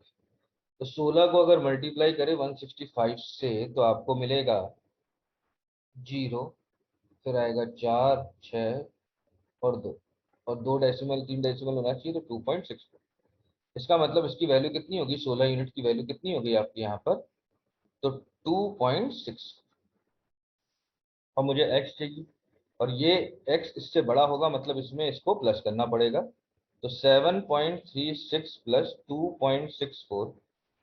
तो 16 को अगर मल्टीप्लाई करें 165 से तो आपको मिलेगा 0, फिर आएगा 4, 6 और 2, और 2 डेसिमल 3 डेसिमल होना चाहिए, तो 2.64। इसका मतलब इसकी वैल्यू कितनी होगी, 16 यूनिट की वैल्यू कितनी होगी आपकी यहाँ पर, तो 2.6। और मुझे x चाहिए, और ये x इससे बड़ा होगा, मतलब इसमें इसको प्लस करना पड़ेगा। तो 7.36 प्लस 2.64,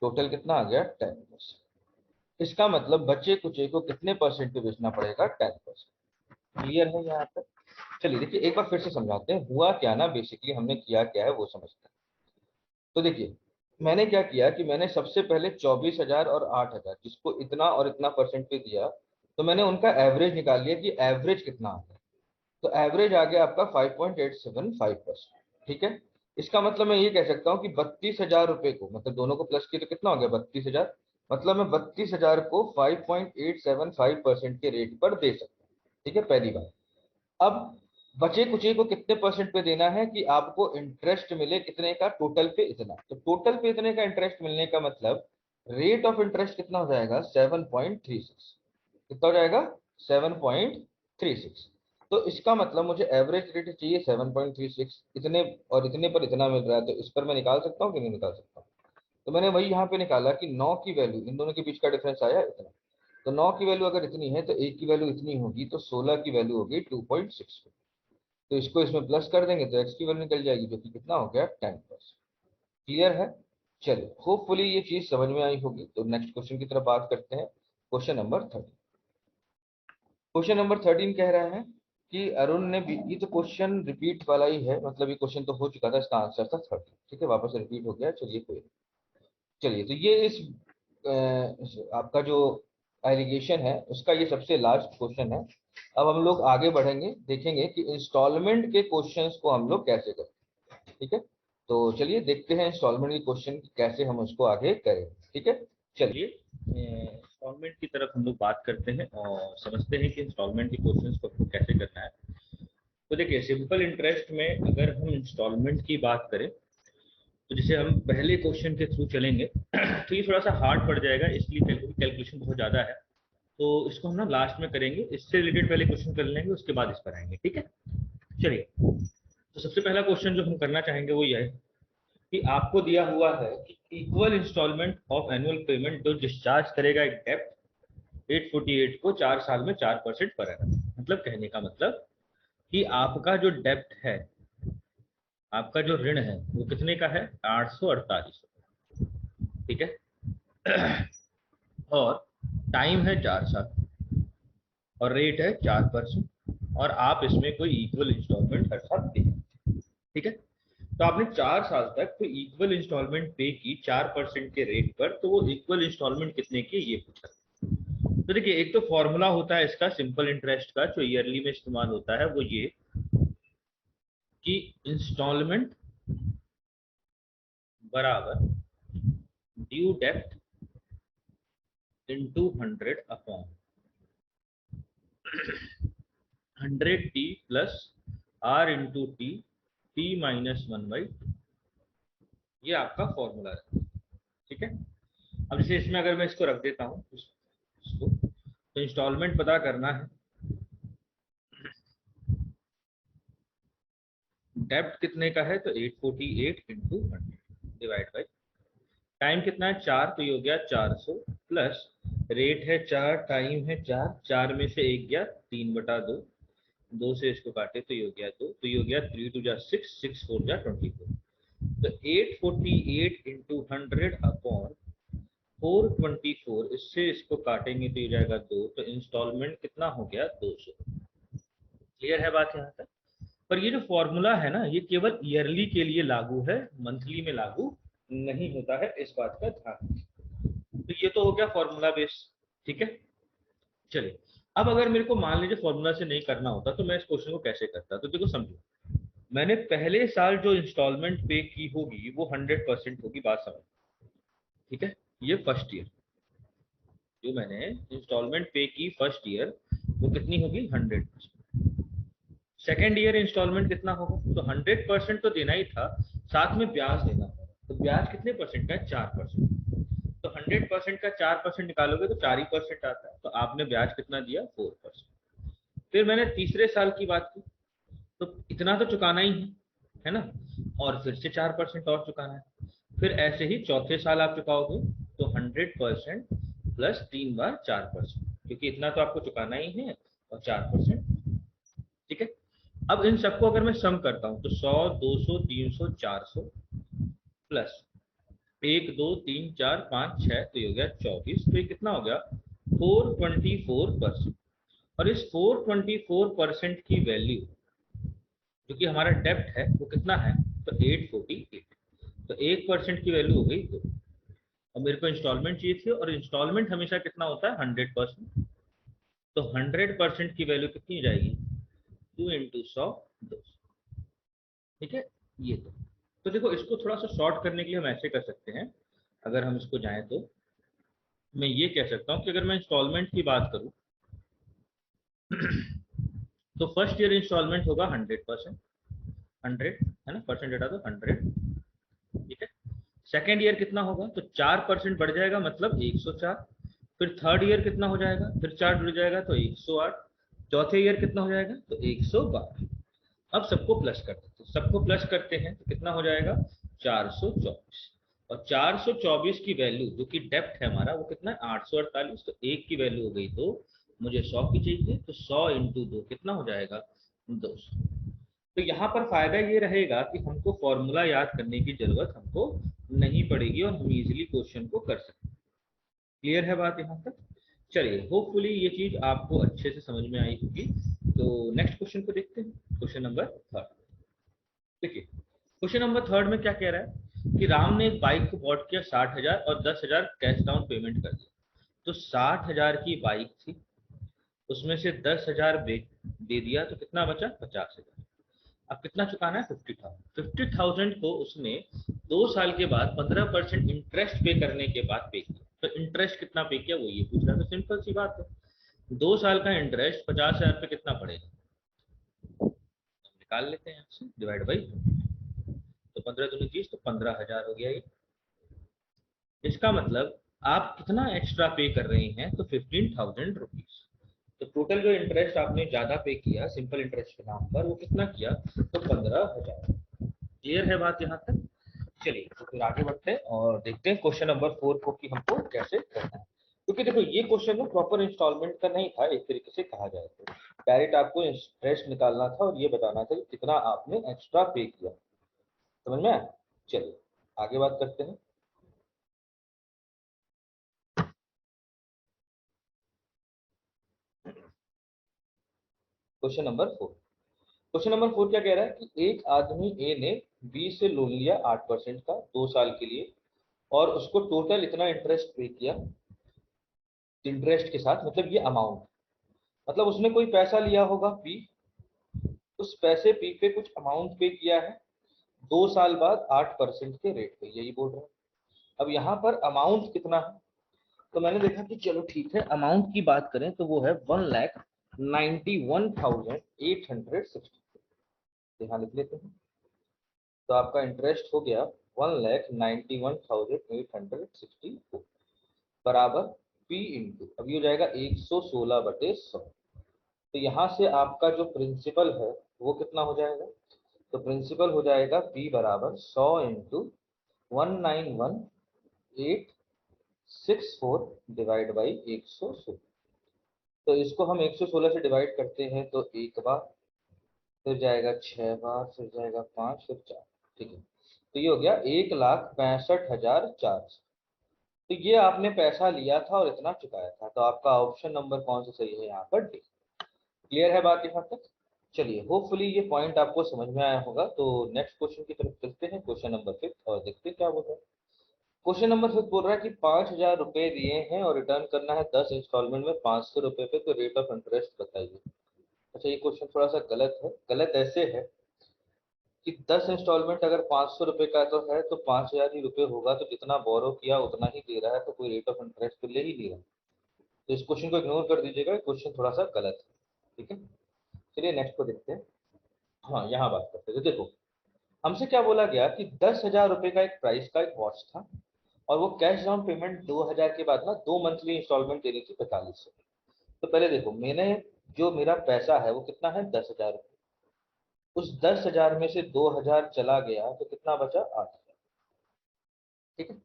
टोटल कितना आ गया, 10%। इसका मतलब बचे कुचे को कितने परसेंट पे बेचना पड़ेगा, 10%। क्लियर है यहाँ तक। चलिए देखिए एक बार फिर से समझाते हैं, हुआ क्या ना, बेसिकली हमने किया क्या है वो समझते हैं। तो देखिए मैंने क्या किया कि मैंने सबसे पहले 24,000 और 8,000 जिसको इतना और इतना परसेंट पे दिया, तो मैंने उनका एवरेज निकाल लिया कि एवरेज कितना आता है। तो एवरेज आ गया आपका 5.875%। ठीक है, इसका मतलब मैं ये कह सकता हूँ कि 32,000 रुपए को, मतलब दोनों को प्लस किया तो कितना हो गया, 32,000। मतलब मैं 32,000 को 5.875% के रेट पर दे सकता हूँ। ठीक है, पहली बात। अब बचे कुचे को कितने परसेंट पे देना है कि आपको इंटरेस्ट मिले कितने का, टोटल पे इतना। तो टोटल पे इतने का इंटरेस्ट मिलने का मतलब रेट ऑफ इंटरेस्ट कितना हो जाएगा, 7.36। कितना हो जाएगा, 7.36। तो इसका मतलब मुझे एवरेज रेट चाहिए 7.36, इतने और इतने पर इतना मिल रहा है, तो इस पर मैं निकाल सकता हूँ कि नहीं निकाल सकता। तो मैंने वही यहाँ पे निकाला कि 9 की वैल्यू, इन दोनों के बीच का डिफरेंस आया इतना। तो 9 की वैल्यू अगर इतनी है तो 1 की वैल्यू इतनी होगी, तो 16 की वैल्यू होगी 2.6। तो इसको इसमें प्लस कर देंगे तो एक्स की वैल्यू निकल जाएगी, जो कि कितना हो गया, 10%। क्लियर है। चलिए, होपफुली ये चीज समझ में आई होगी। तो नेक्स्ट क्वेश्चन की तरफ बात करते हैं। Question number 13। क्वेश्चन नंबर 13 कह रहा है कि अरुण ने ये तो क्वेश्चन रिपीट वाला ही है, मतलब ये क्वेश्चन तो हो चुका था, इसका आंसर था 30। ठीक है, वापस रिपीट हो गया। चलिए कोई, चलिए तो ये आपका जो एलिगेशन है उसका ये सबसे लास्ट क्वेश्चन है। अब हम लोग आगे बढ़ेंगे, देखेंगे कि इंस्टॉलमेंट के क्वेश्चंस को हम लोग कैसे करते हैं। ठीक है, तो चलिए देखते हैं इंस्टॉलमेंट के क्वेश्चन कैसे हम उसको आगे करें। ठीक है, चलिए इंस्टॉलमेंट की तरफ हम लोग बात करते हैं और समझते हैं कि इंस्टॉलमेंट के क्वेश्चंस को आपको कैसे करना है। तो देखिए, सिंपल इंटरेस्ट में अगर हम इंस्टॉलमेंट की बात करें, तो जैसे हम पहले क्वेश्चन के थ्रू चलेंगे तो ये थोड़ा सा हार्ड पड़ जाएगा, इसलिए कैलकुलेशन बहुत ज़्यादा है। तो इसको हम ना लास्ट में करेंगे, इससे रिलेटेड पहले क्वेश्चन कर लेंगे, उसके बाद इस पर आएंगे। ठीक है, चलिए। तो सबसे पहला क्वेश्चन जो हम करना चाहेंगे वो ये है कि आपको दिया हुआ है कि equal instalment of annual payment जो डिस्चार्ज करेगा एक डेप्ट 848 को 4 साल में 4% पर एनम। मतलब कहने का मतलब कि आपका जो डेप्ट है, आपका जो ऋण है, वो कितने का है, 848। ठीक है और टाइम है 4 साल और रेट है 4%, और आप इसमें कोई इक्वल इंस्टॉलमेंट हर साल दें। ठीक है, तो आपने 4 साल तक कोई इक्वल इंस्टॉलमेंट पे की 4% के रेट पर, तो वो इक्वल इंस्टॉलमेंट कितने की ये पूछा। तो देखिए, एक तो फॉर्मूला होता है इसका सिंपल इंटरेस्ट का जो ईयरली में इस्तेमाल होता है, वो ये कि इंस्टॉलमेंट बराबर ड्यू डेप्ट into 100 upon 100t plus r into T -1/2। ये आपका फॉर्मूला है। ठीक है, अब जैसे इसमें अगर मैं इसको रख देता हूँ इसको, तो इंस्टॉलमेंट पता करना है, डेप्ट कितने का है, तो 848 इंटू 100 डिवाइड बाई टाइम कितना है 4, तो ये हो गया 400 प्लस रेट है 4, टाइम है 4, 4 में से 1 गया 3/2, 2 से इसको काटे तो ये हो गया 2, तो ये हो गया 3 2 जा 6, 6 4 जा 24। तो 848 इंटू 100 अपॉन 424, इससे इसको काटेंगे तो ये जाएगा 2, तो इंस्टॉलमेंट कितना हो गया, 200। क्लियर है बात यहाँ तक। पर ये जो फॉर्मूला है ना, ये केवल ईयरली के लिए लागू है, मंथली में लागू नहीं होता है, इस बात का ध्यान रखें। तो ये तो हो गया फॉर्मूला बेस। ठीक है, चलिए। अब अगर मेरे को मान लीजिए फॉर्मूला से नहीं करना होता तो मैं इस क्वेश्चन को कैसे करता, तो देखो समझो, मैंने पहले साल जो इंस्टॉलमेंट पे की होगी वो 100% होगी, बात समझ। ठीक है, ये फर्स्ट ईयर जो मैंने इंस्टॉलमेंट पे की फर्स्ट ईयर, वो कितनी होगी, 100%। सेकेंड ईयर इंस्टॉलमेंट कितना होगा, तो 100% तो देना ही था, साथ में ब्याज देना होगा। तो ब्याज कितने परसेंट का है, 4%। तो 100% का 4% निकालोगे तो 4% आता है, तो आपने ब्याज कितना दिया, 4%। फिर मैंने तीसरे साल की बात की, तो इतना तो चुकाना ही है ना, और फिर से 4% और चुकाना है। फिर ऐसे ही चौथे साल आप चुकाओगे, तो 100% प्लस 3 बार 4%, क्योंकि इतना तो आपको चुकाना ही है, और 4%। ठीक है, अब इन सबको अगर मैं सम करता हूं तो 100 200 300 400 प्लस 1 2 3 4 5 6, तो ये हो गया 24, तो ये कितना हो गया, 424%। और इस 424% की वैल्यू जो कि हमारा डेप्ट है वो कितना है, तो 848। तो 1% की वैल्यू हो गई 2। और मेरे को इंस्टॉलमेंट चाहिए थी, और इंस्टॉलमेंट हमेशा कितना होता है, 100%। तो 100% की वैल्यू कितनी हो जाएगी, 2 इंटू 100 200। ठीक है, ये तो देखो, इसको थोड़ा सा शॉर्ट करने के लिए हम ऐसे कर सकते हैं। अगर हम इसको जाएं तो मैं ये कह सकता हूँ कि अगर मैं इंस्टॉलमेंट की बात करूं तो तो फर्स्ट ईयर इंस्टॉलमेंट होगा 100%, 100 है ना, परसेंट डेटा तो 100, ठीक है। सेकेंड ईयर कितना होगा, तो 4% बढ़ जाएगा मतलब 104। फिर थर्ड ईयर कितना हो जाएगा, फिर 4 जुड़ जाएगा तो 108। चौथे ईयर कितना हो जाएगा, तो 112। अब सबको प्लस करते हैं, तो सबको प्लस करते हैं तो कितना हो जाएगा, 424। और 424 की वैल्यू जो कि डेप्थ है हमारा वो कितना है, 848। तो एक की वैल्यू हो गई 2, मुझे 100 की चाहिए, तो 100 इंटू 2 कितना हो जाएगा, 200। तो यहाँ पर फायदा ये रहेगा कि हमको फॉर्मूला याद करने की जरूरत हमको नहीं पड़ेगी और हम इजीली क्वेश्चन को कर सकते हैं। क्लियर है बात यहाँ तक? चलिए, होपफुली ये चीज आपको अच्छे से समझ में आई होगी। तो नेक्स्ट क्वेश्चन को देखते हैं, क्वेश्चन नंबर थर्ड। देखिए, क्वेश्चन नंबर थर्ड में क्या कह रहा है कि राम ने एक बाइक को बॉट किया 60,000 और 10,000 कैश डाउन पेमेंट कर दिया। तो 60,000 की बाइक थी, उसमें से 10,000 दे दिया तो कितना बचा, 50,000। अब कितना चुकाना है, 50,000। 50,000 को उसने 2 साल के बाद 15% इंटरेस्ट पे करने के बाद पे किया। तो इंटरेस्ट कितना पे किया वो ये पूछ रहा है। तो सिंपल सी बात है, 2 साल का इंटरेस्ट 50,000 पे कितना पड़ेगा, निकाल लेते हैं यहाँ से, डिवाइड बाई, तो 15 दूनी 30, तो 15,000 हो गया ये। इसका मतलब आप कितना एक्स्ट्रा पे कर रहे हैं, तो 15,000 रुपीज। तो टोटल जो इंटरेस्ट आपने ज्यादा पे किया सिंपल इंटरेस्ट के नाम पर वो कितना किया, तो 15,000। क्लियर है बात यहाँ तक? चलिए, तो फिर आगे बढ़ते हैं और देखते हैं क्वेश्चन नंबर 4 को कि हमको कैसे करना है। क्योंकि देखो ये क्वेश्चन ना प्रॉपर इंस्टॉलमेंट का नहीं था, एक तरीके से कहा जाए तो डायरेक्ट आपको इंटरेस्ट निकालना था और ये बताना था कि कितना आपने एक्स्ट्रा पे किया। समझ में आया? चलिए आगे बात करते हैं। क्वेश्चन नंबर 4 क्या कह रहा है कि एक आदमी ए ने बी से लोन लिया 8% का 2 साल के लिए और उसको टोटल इतना इंटरेस्ट पे किया, इंटरेस्ट के साथ मतलब ये अमाउंट, मतलब उसने कोई पैसा लिया होगा पी, उस पैसे पी पे कुछ अमाउंट पे किया है 2 साल बाद 8% के रेट पे, यही बोल रहे हैं। अब यहाँ पर अमाउंट कितना है, तो मैंने देखा कि चलो ठीक है, अमाउंट की बात करें तो वो है 1,91,860। यहाँ लिख लेते हैं, तो आपका इंटरेस्ट हो गया 1,91,864 बराबर पी इंटू, अब ये हो जाएगा 116/100। तो यहाँ से आपका जो प्रिंसिपल है वो कितना हो जाएगा, तो प्रिंसिपल हो जाएगा पी बराबर 100 इंटू 191,864 डिवाइड बाई 116। तो इसको हम 116 से डिवाइड करते हैं तो एक बार, फिर जाएगा 6 बार, फिर जाएगा 5, फिर 4। ठीक है, तो ये हो गया 1,65,400। तो ये आपने पैसा लिया था और इतना चुकाया था, तो आपका ऑप्शन नंबर कौन सा सही है यहाँ पर, डी। क्लियर है बात यहाँ तक? चलिए, होपफुली ये पॉइंट आपको समझ में आया होगा। तो नेक्स्ट क्वेश्चन की तरफ चलते हैं, क्वेश्चन नंबर 5, और देखते हैं क्या बोल रहा है। क्वेश्चन नंबर 5 बोल रहा है कि 5,000 रुपए दिए हैं और रिटर्न करना है 10 इंस्टॉलमेंट में 500 रुपए पे, तो रेट ऑफ इंटरेस्ट बताइए। अच्छा, ये क्वेश्चन थोड़ा सा गलत है। गलत ऐसे है कि 10 इंस्टॉलमेंट अगर 500 रुपए का तो है, तो 5,000 ही रुपए होगा, तो जितना बोरो किया उतना ही दे रहा है, तो कोई रेट ऑफ इंटरेस्ट तो ले ही नहीं रहा। तो इस क्वेश्चन को इग्नोर कर दीजिएगा, क्वेश्चन थोड़ा सा गलत है। ठीक है, चलिए नेक्स्ट को देखते हैं। हाँ, यहाँ बात करते हैं। तो देखो, हमसे क्या बोला गया कि 10,000 रुपए का एक प्राइस का एक वॉच था और वो कैश डाउन पेमेंट 2,000 के बाद ना 2 मंथली इंस्टॉलमेंट देनी थी 4500। तो पहले देखो, मैंने जो मेरा पैसा है वो कितना है, 10,000 रुपये। उस 10,000 में से 2,000 चला गया तो कितना बचा, 8,000। ठीक है,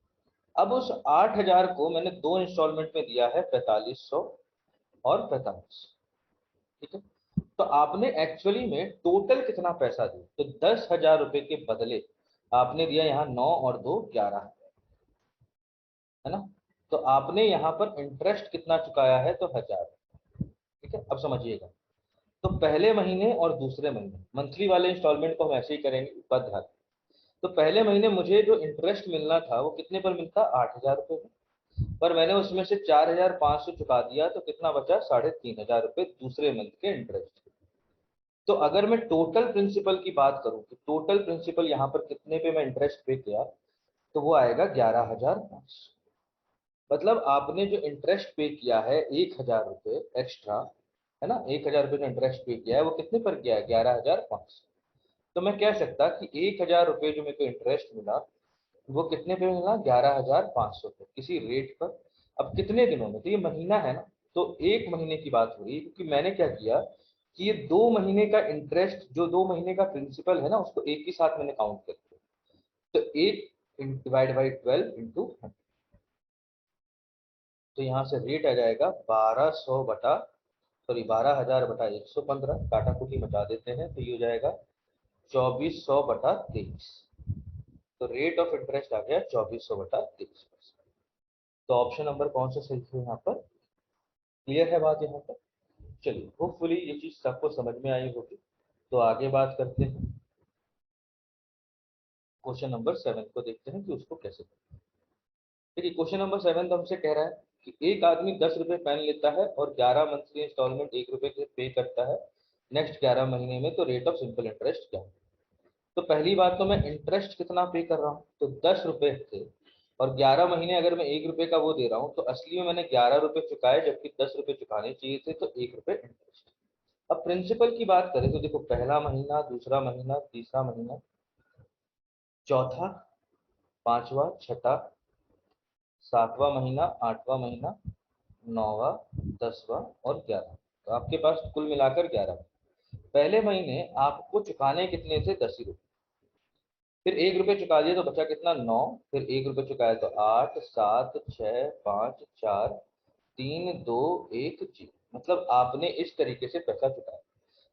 अब उस 8,000 को मैंने 2 इंस्टॉलमेंट में दिया है 4,500 और 45। ठीक है, तो आपने एक्चुअली में टोटल कितना पैसा दिया, तो 10,000 रुपए के बदले आपने दिया यहाँ 9 और 2 11, है ना। तो आपने यहाँ पर इंटरेस्ट कितना चुकाया है, तो 1,000। ठीक है, अब समझिएगा। तो पहले महीने और दूसरे महीने मंथली वाले इंस्टॉलमेंट को हम ऐसे ही करेंगे ऊपर ध्यान। तो पहले महीने मुझे जो इंटरेस्ट मिलना था वो कितने पर मिलता, 8,000 रुपए में, पर मैंने उसमें से 4,500 चुका दिया, तो कितना बचा, 3,500 रुपए दूसरे मंथ के इंटरेस्ट। तो अगर मैं टोटल प्रिंसिपल की बात करूं कि टोटल प्रिंसिपल यहाँ पर कितने पे मैं इंटरेस्ट पे किया, तो वो आएगा 11,500। मतलब आपने जो इंटरेस्ट पे किया है 1,000 रुपए एक्स्ट्रा, है ना, 1000 रुपये जो इंटरेस्ट पे किया है वो कितने पर किया है, 11,500। तो मैं कह सकता कि 1000 रुपये जो मेरे को इंटरेस्ट मिला वो कितने पे मिला, 11,500 पे, किसी रेट पर। अब कितने दिनों में, तो ये महीना है ना, तो 1 महीने की बात हो रही है, क्योंकि मैंने क्या किया कि ये 2 महीने का इंटरेस्ट, जो 2 महीने का प्रिंसिपल है ना, उसको एक ही साथ मैंने काउंट कर दिया। तो 1 डिवाइड बाई 12 इंटू 100, तो यहाँ से रेट आ जाएगा 1200 बटा, सॉरी 12,000 बटा 115, काटा कुटी मचा देते हैं, तो ये हो जाएगा 2400 बटा 23। तो रेट ऑफ इंटरेस्ट आ गया 2400 बटा 23%। तो ऑप्शन नंबर कौन सा सही है यहाँ पर, क्लियर है बात यहाँ पर। चलिए, होपफुली ये चीज सबको समझ में आई होगी। तो आगे बात करते हैं, क्वेश्चन नंबर 7 को देखते हैं कि उसको कैसे करते हैं। देखिए, क्वेश्चन नंबर 7 तो हमसे कह रहा है कि एक आदमी 10 रुपए पेन लेता है और 11 मंथली इंस्टॉलमेंट 1 रुपए के पे करता है नेक्स्ट 11 महीने में, तो रेट ऑफ सिंपल इंटरेस्ट क्या है। तो पहली बात तो मैं इंटरेस्ट कितना पे कर रहा हूँ, तो 10 रुपए थे, और 11 महीने अगर मैं 1 रुपए का वो दे रहा हूँ, तो असली में मैंने 11 रुपए चुकाए, जबकि 10 रुपए चुकाने चाहिए थे, तो 1 रुपए इंटरेस्ट। अब प्रिंसिपल की बात करें तो देखो, पहला महीना, दूसरा महीना, तीसरा महीना, चौथा, पांचवा, छठा, सातवां महीना, आठवां महीना, नौवा, 10वां और 11। तो आपके पास कुल मिलाकर 11। पहले महीने आपको चुकाने कितने थे, 10 ही रुपए। फिर 1 रुपए चुका दिया तो बचा कितना, 9। फिर 1 रुपए चुकाया तो 8, 7, 6, 5, 4, 3, 2, 1, 0। मतलब आपने इस तरीके से पैसा चुकाया।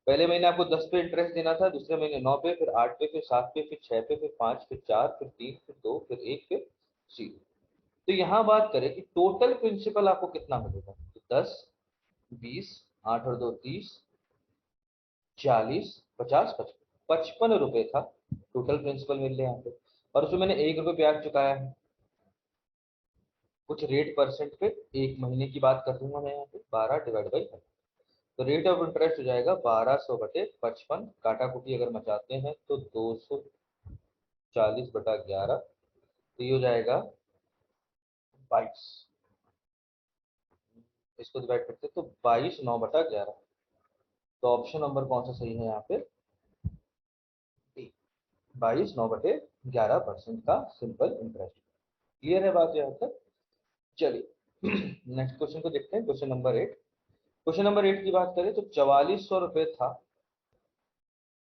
पहले महीने आपको 10 पे इंटरेस्ट देना था, दूसरे महीने 9 पे, फिर 8 पे, फिर 7 पे, फिर 6 पे, फिर 5, फिर 4, फिर 3, फिर 2, फिर 1, फिर 0। तो यहाँ बात करें कि टोटल प्रिंसिपल आपको कितना मिलेगा, तो 10, 20, 8 और 2 30, 40, 50, 55, 55 रुपए था टोटल प्रिंसिपल मिल रहे यहाँ पे। और उसमें मैंने 1 रुपए ब्याज चुकाया है, कुछ रेट परसेंट पे। 1 महीने की बात कर दूंगा मैं यहाँ पे, 12 डिवाइड बाई 100। तो रेट ऑफ इंटरेस्ट हो जाएगा 1200 बटे 55, काटा कुटी अगर मचाते हैं तो 240 बटा 11, तो ये हो जाएगा 22। इसको डिवाइड करते हैं तो 22 9 बटा 11। तो ऑप्शन नंबर कौन सा सही है यहाँ पे, 22 9 बटे 11% का सिंपल इंटरेस्ट। क्लियर है बात यहाँ तक। चलिए नेक्स्ट क्वेश्चन को देखते हैं, क्वेश्चन नंबर 8। क्वेश्चन नंबर 8 की बात करें तो 4400 रुपए था,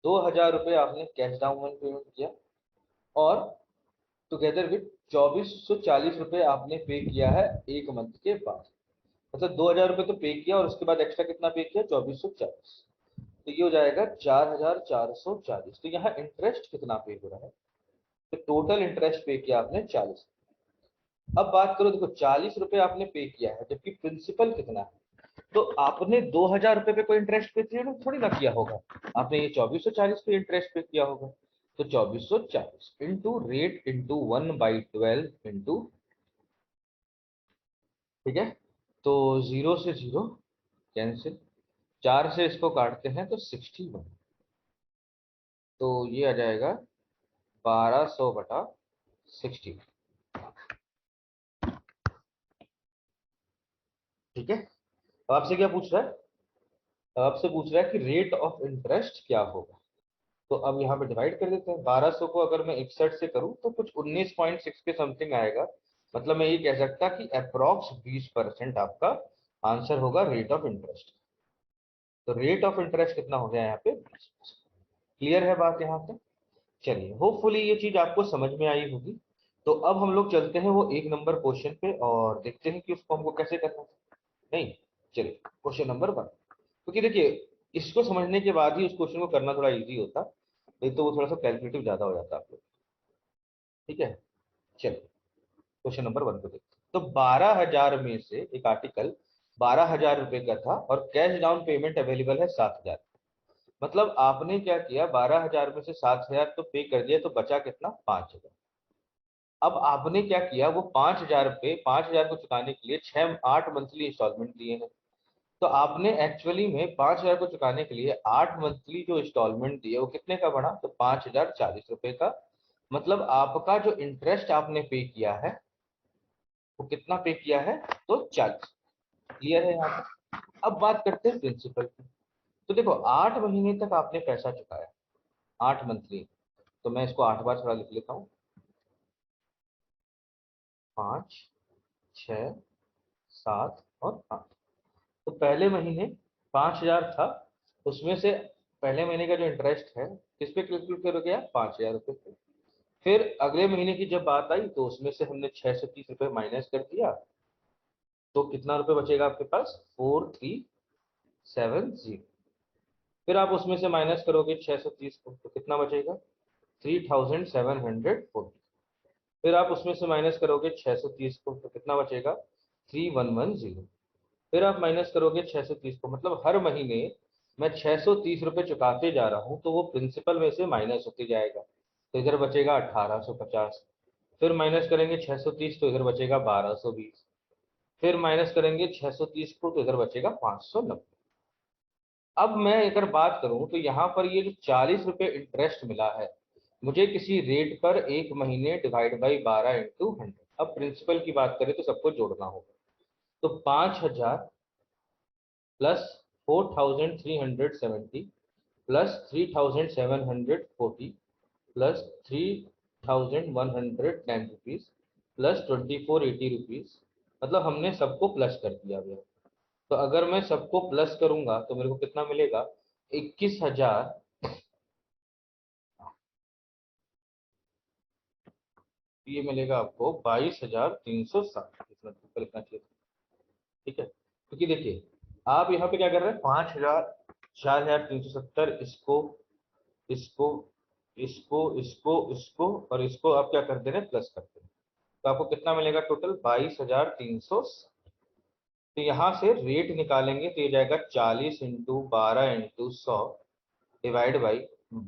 2000 रुपए आपने कैश डाउन पेमेंट किया, और टुगेदर विद 2440 रुपए आपने पे किया है 1 मंथ के बाद। मतलब 2000 रुपए तो पे किया और उसके बाद एक्स्ट्रा कितना पे किया, 2440। तो ये हो जाएगा 4440। तो यहाँ इंटरेस्ट कितना पे हो रहा है, तो टोटल इंटरेस्ट पे किया आपने 40। अब बात करो, देखो 40 रुपए आपने पे किया है, जबकि प्रिंसिपल कितना है। तो आपने 2000 रुपए पे कोई इंटरेस्ट पे किया थोड़ी ना किया होगा, आपने ये 2440 पे इंटरेस्ट पे किया होगा। तो 2440 इंटू रेट इंटू 1/12 इंटू, ठीक है, तो 0 से 0 कैंसिल, 4 से इसको काटते हैं तो 61। तो ये आ जाएगा 1200 बटा 60। ठीक है, तो आपसे क्या पूछ रहा है, आपसे पूछ रहा है कि रेट ऑफ इंटरेस्ट क्या होगा। तो अब यहाँ पे डिवाइड कर देते हैं, 1200 को अगर मैं 61 से करूँ तो कुछ 19.6 के समथिंग आएगा। मतलब मैं ये कह सकता कि अप्रोक्स 20% आपका आंसर होगा रेट ऑफ इंटरेस्ट। तो रेट ऑफ इंटरेस्ट कितना हो गया यहाँ पे, 20%। क्लियर है बात यहाँ पे। चलिए, होपफुली ये चीज आपको समझ में आई होगी। तो अब हम लोग चलते हैं वो 1 नंबर क्वेश्चन पे और देखते हैं कि उसको हमको कैसे करना है। नहीं, चलिए क्वेश्चन नंबर 1। क्योंकि देखिए, इसको समझने के बाद ही उस क्वेश्चन को करना थोड़ा इजी होता, नहीं तो वो थोड़ा सा कैलकुलेटिव ज्यादा हो जाता आप लोग। ठीक है, चलिए क्वेश्चन नंबर 1 को देखते हैं। तो 12,000 में से एक आर्टिकल 12,000 रुपए का था और कैश डाउन पेमेंट अवेलेबल है 7,000। मतलब आपने क्या किया, 12,000 में से 7,000 तो पे कर दिया, तो बचा कितना, 5,000। अब आपने क्या किया, वो 5,000 पे 5,000 को चुकाने के लिए 8 मंथली इंस्टॉलमेंट दिए हैं। तो आपने एक्चुअली में 5,000 को चुकाने के लिए 8 मंथली जो इंस्टॉलमेंट दिए वो कितने का बना, तो 5,040 रुपए का। मतलब आपका जो इंटरेस्ट आपने पे किया है वो कितना पे किया है, तो 40। क्लियर है यहाँ पर। अब बात करते हैं प्रिंसिपल की। तो देखो 8 महीने तक आपने पैसा चुकाया, 8 मंथली, तो मैं इसको 8 बार थोड़ा लिख लेता हूँ, 5, 6, 7 और 8। तो पहले महीने 5,000 था, उसमें से पहले महीने का जो इंटरेस्ट है किस पे कैलकुलेट कर गया, 5,000 रुपये पे। फिर अगले महीने की जब बात आई तो उसमें से हमने 630 रुपये माइनस कर दिया, तो कितना रुपए बचेगा आपके पास, 4370। फिर आप उसमें से माइनस करोगे 630 को, तो कितना बचेगा, 3740। फिर आप उसमें से माइनस करोगे 630 को, तो कितना बचेगा, 3110। फिर आप माइनस करोगे 630 को, मतलब हर महीने मैं 630 रुपये चुकाते जा रहा हूँ, तो वो प्रिंसिपल में से माइनस होते जाएगा, तो इधर बचेगा 1850। फिर माइनस करेंगे 630, तो इधर बचेगा 1220। फिर माइनस करेंगे 630 को, तो इधर बचेगा 590। अब मैं अगर बात करूं तो यहाँ पर ये जो 40 रुपये इंटरेस्ट मिला है मुझे किसी रेट पर एक महीने डिवाइड बाई 12 × 100। अब प्रिंसिपल की बात करें तो सबको जोड़ना होगा, तो 5,000 plus 4,370 plus 3,740 plus 3,110 rupees plus 2,480 rupees, मतलब हमने सबको प्लस कर दिया गया। तो अगर मैं सबको प्लस करूंगा तो मेरे को कितना मिलेगा, 21,000, ये मिलेगा आपको 22,360, इतना ऊपर लिखना चाहिए, ठीक है। क्योंकि देखिए आप यहाँ पे क्या कर रहे हैं, 5,000, 4,370, इसको इसको इसको इसको इसको और इसको आप क्या कर दे रहे हैं, प्लस करते हैं, तो आपको कितना मिलेगा टोटल, 22,300। तो यहाँ से रेट निकालेंगे तो ये जाएगा 40 × 12 × 100 डिवाइड बाई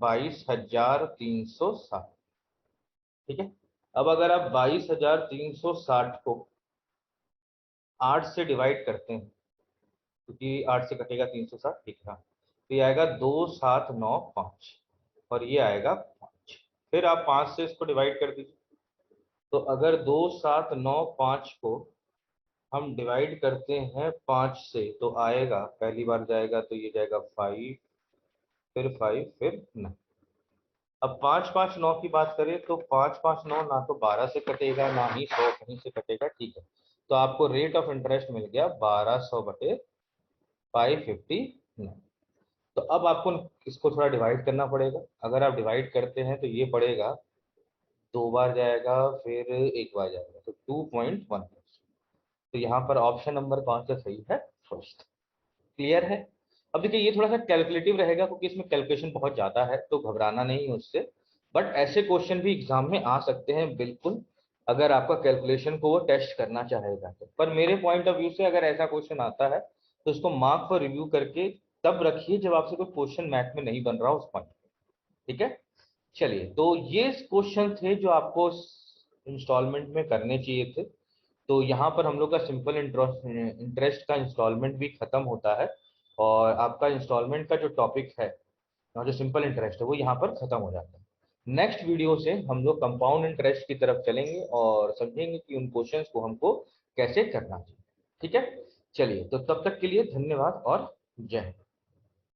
22,360, ठीक है। अब अगर आप 22,360 को 8 से डिवाइड करते हैं, क्योंकि 8 से कटेगा 360, ठीक है, तो ये आएगा 2,795 और ये आएगा 5। फिर आप 5 से इसको डिवाइड कर दीजिए, तो अगर 2,795 को हम डिवाइड करते हैं 5 से तो आएगा, पहली बार जाएगा तो ये जाएगा 5, फिर 5, फिर 9। अब 559 की बात करें तो 559 ना तो 12 से कटेगा ना ही 100 कहीं से कटेगा, ठीक है। तो आपको रेट ऑफ इंटरेस्ट मिल गया 1200/559। तो अब आपको इसको थोड़ा डिवाइड करना पड़ेगा, अगर आप डिवाइड करते हैं तो ये पड़ेगा, 2 बार जाएगा फिर 1 बार जाएगा, तो 2.1। तो यहाँ पर ऑप्शन नंबर कौन सा सही है, फर्स्ट। क्लियर है। अब देखिए ये थोड़ा सा कैलकुलेटिव रहेगा क्योंकि इसमें कैलकुलेशन बहुत ज्यादा है, तो घबराना नहीं है उससे, बट ऐसे क्वेश्चन भी एग्जाम में आ सकते हैं बिल्कुल, अगर आपका कैलकुलेशन को वो टेस्ट करना चाहेगा तो। पर मेरे पॉइंट ऑफ व्यू से अगर ऐसा क्वेश्चन आता है तो उसको मार्क पर रिव्यू करके तब रखिए जब आपसे कोई क्वेश्चन मैथ में नहीं बन रहा उस पॉइंट पे, ठीक है। चलिए, तो ये क्वेश्चन थे जो आपको इंस्टॉलमेंट में करने चाहिए थे। तो यहाँ पर हम लोग का सिंपल इंटरेस्ट का इंस्टॉलमेंट भी खत्म होता है, और आपका इंस्टॉलमेंट का जो टॉपिक है और जो सिंपल इंटरेस्ट है वो यहाँ पर खत्म हो जाता है। नेक्स्ट वीडियो से हम लोग कंपाउंड इंटरेस्ट की तरफ चलेंगे और समझेंगे कि उन क्वेश्चंस को हमको कैसे करना चाहिए, ठीक है। चलिए, तो तब तक के लिए धन्यवाद और जय हिंद।